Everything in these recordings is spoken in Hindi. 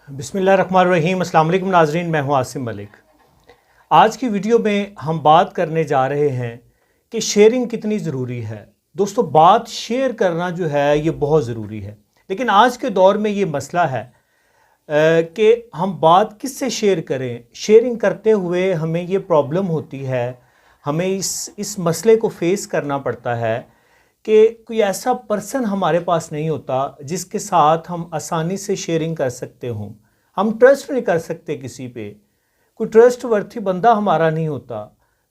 बिस्मिल्लाहिर्रहमानिर्रहीम। अस्सलाम वालेकुम नाज़रीन, मैं हूं आसिम मलिक। आज की वीडियो में हम बात करने जा रहे हैं कि शेयरिंग कितनी ज़रूरी है। दोस्तों, बात शेयर करना जो है ये बहुत ज़रूरी है, लेकिन आज के दौर में ये मसला है कि हम बात किससे शेयर करें। शेयरिंग करते हुए हमें ये प्रॉब्लम होती है, हमें इस मसले को फेस करना पड़ता है कि कोई ऐसा पर्सन हमारे पास नहीं होता जिसके साथ हम आसानी से शेयरिंग कर सकते हों। हम ट्रस्ट नहीं कर सकते किसी पे, कोई ट्रस्ट वर्थी बंदा हमारा नहीं होता,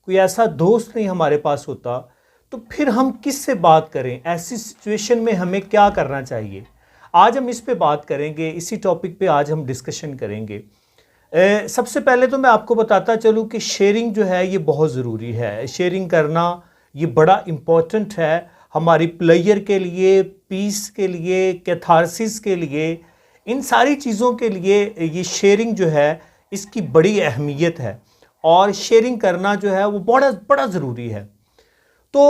कोई ऐसा दोस्त नहीं हमारे पास होता, तो फिर हम किस से बात करें। ऐसी सिचुएशन में हमें क्या करना चाहिए, आज हम इस पे बात करेंगे। इसी टॉपिक पे आज हम डिस्कशन करेंगे। सबसे पहले तो मैं आपको बताता चलूँ कि शेयरिंग जो है ये बहुत ज़रूरी है। शेयरिंग करना ये बड़ा इम्पोर्टेंट है हमारी प्लेयर के लिए, पीस के लिए, कैथारसिस के लिए, इन सारी चीज़ों के लिए ये शेयरिंग जो है इसकी बड़ी अहमियत है और शेयरिंग करना जो है वो बड़ा बड़ा ज़रूरी है। तो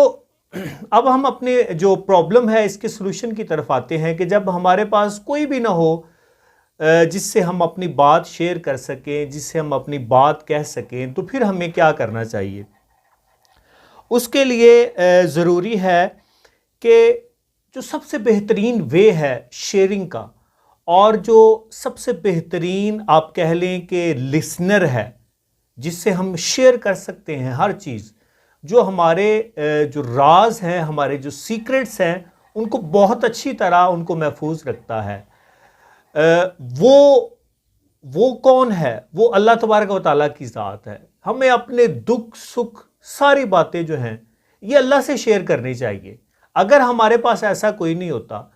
अब हम अपने जो प्रॉब्लम है इसके सलूशन की तरफ आते हैं कि जब हमारे पास कोई भी ना हो जिससे हम अपनी बात शेयर कर सकें, जिससे हम अपनी बात कह सकें, तो फिर हमें क्या करना चाहिए। उसके लिए ज़रूरी है कि जो सबसे बेहतरीन वे है शेयरिंग का, और जो सबसे बेहतरीन आप कह लें कि लिसनर है जिससे हम शेयर कर सकते हैं हर चीज़, जो हमारे जो राज हैं, हमारे जो सीक्रेट्स हैं, उनको बहुत अच्छी तरह उनको महफूज रखता है। वो कौन है? वो अल्लाह तबारक व तआला की ज़ात है। हमें अपने दुख सुख सारी बातें जो हैं ये अल्लाह से शेयर करनी चाहिए। अगर हमारे पास ऐसा कोई नहीं होता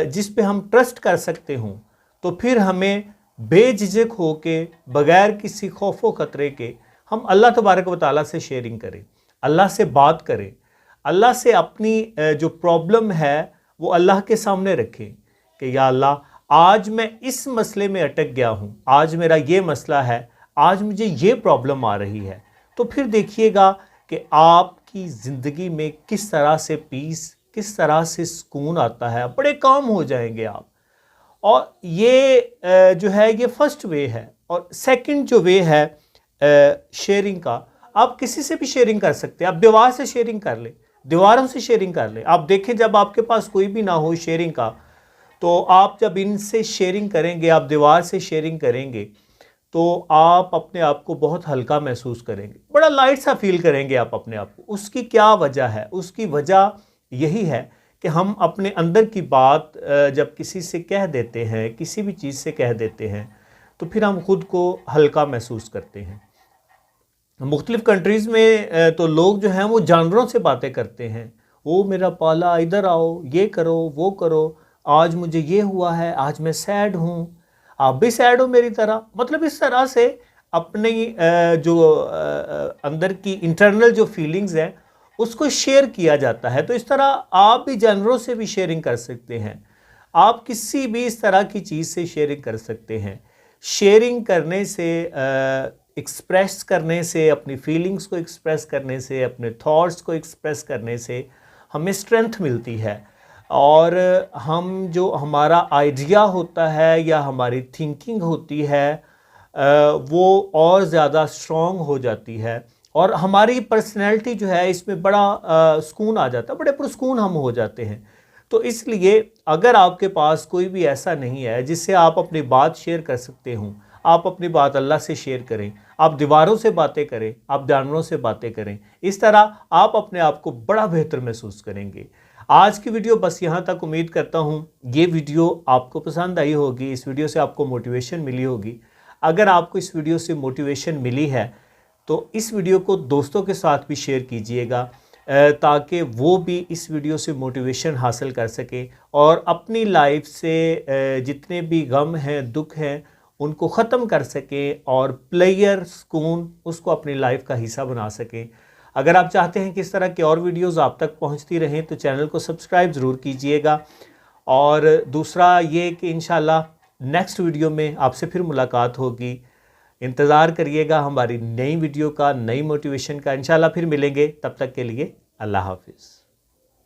जिस पे हम ट्रस्ट कर सकते हों, तो फिर हमें बेझिझक हो के, बग़ैर किसी खौफ व ख़तरे के, हम अल्लाह तबारक व तआला से शेयरिंग करें, अल्लाह से बात करें, अल्लाह से अपनी जो प्रॉब्लम है वो अल्लाह के सामने रखें कि या अल्लाह, आज मैं इस मसले में अटक गया हूँ, आज मेरा ये मसला है, आज मुझे ये प्रॉब्लम आ रही है। तो फिर देखिएगा कि आपकी ज़िंदगी में किस तरह से पीस, किस तरह से सुकून आता है, बड़े काम हो जाएंगे आप। और ये जो है ये फर्स्ट वे है। और सेकंड जो वे है शेयरिंग का, आप किसी से भी शेयरिंग कर सकते हैं। आप दीवार से शेयरिंग कर लें, दीवारों से शेयरिंग कर लें। आप देखें, जब आपके पास कोई भी ना हो शेयरिंग का, तो आप जब इनसे शेयरिंग करेंगे, आप दीवार से शेयरिंग करेंगे, तो आप अपने आप को बहुत हल्का महसूस करेंगे, बड़ा लाइट सा फील करेंगे आप अपने आप को। उसकी क्या वजह है? उसकी वजह यही है कि हम अपने अंदर की बात जब किसी से कह देते हैं, किसी भी चीज़ से कह देते हैं, तो फिर हम खुद को हल्का महसूस करते हैं। मुख्तलिफ़ कंट्रीज़ में तो लोग जो हैं वो जानवरों से बातें करते हैं। ओ मेरा पाला, इधर आओ, ये करो, वो करो, आज मुझे ये हुआ है, आज मैं सैड हूँ, आप भी सैड हो मेरी तरह। मतलब इस तरह से अपनी जो अंदर की इंटरनल जो फीलिंग्स हैं उसको शेयर किया जाता है। तो इस तरह आप भी जानवरों से भी शेयरिंग कर सकते हैं, आप किसी भी इस तरह की चीज़ से शेयरिंग कर सकते हैं। शेयरिंग करने से, एक्सप्रेस करने से, अपनी फीलिंग्स को एक्सप्रेस करने से, अपने थॉट्स को एक्सप्रेस करने से हमें स्ट्रेंथ मिलती है, और हम जो हमारा आइडिया होता है या हमारी थिंकिंग होती है वो और ज़्यादा स्ट्रॉन्ग हो जाती है, और हमारी पर्सनैलिटी जो है इसमें बड़ा सुकून आ जाता है, बड़े पुरस्कून हम हो जाते हैं। तो इसलिए अगर आपके पास कोई भी ऐसा नहीं है जिससे आप अपनी बात शेयर कर सकते हों, आप अपनी बात अल्लाह से शेयर करें, आप दीवारों से बातें करें, आप जानवरों से बातें करें। इस तरह आप अपने आप को बड़ा बेहतर महसूस करेंगे। आज की वीडियो बस यहाँ तक। उम्मीद करता हूँ ये वीडियो आपको पसंद आई होगी, इस वीडियो से आपको मोटिवेशन मिली होगी। अगर आपको इस वीडियो से मोटिवेशन मिली है तो इस वीडियो को दोस्तों के साथ भी शेयर कीजिएगा, ताकि वो भी इस वीडियो से मोटिवेशन हासिल कर सके और अपनी लाइफ से जितने भी गम हैं, दुख हैं, उनको ख़त्म कर सकें और प्लेयर सुकून उसको अपनी लाइफ का हिस्सा बना सकें। अगर आप चाहते हैं कि इस तरह की और वीडियोस आप तक पहुंचती रहें तो चैनल को सब्सक्राइब ज़रूर कीजिएगा। और दूसरा ये कि इंशाल्लाह नेक्स्ट वीडियो में आपसे फिर मुलाकात होगी। इंतज़ार करिएगा हमारी नई वीडियो का, नई मोटिवेशन का। इंशाल्लाह फिर मिलेंगे, तब तक के लिए अल्लाह हाफिज़।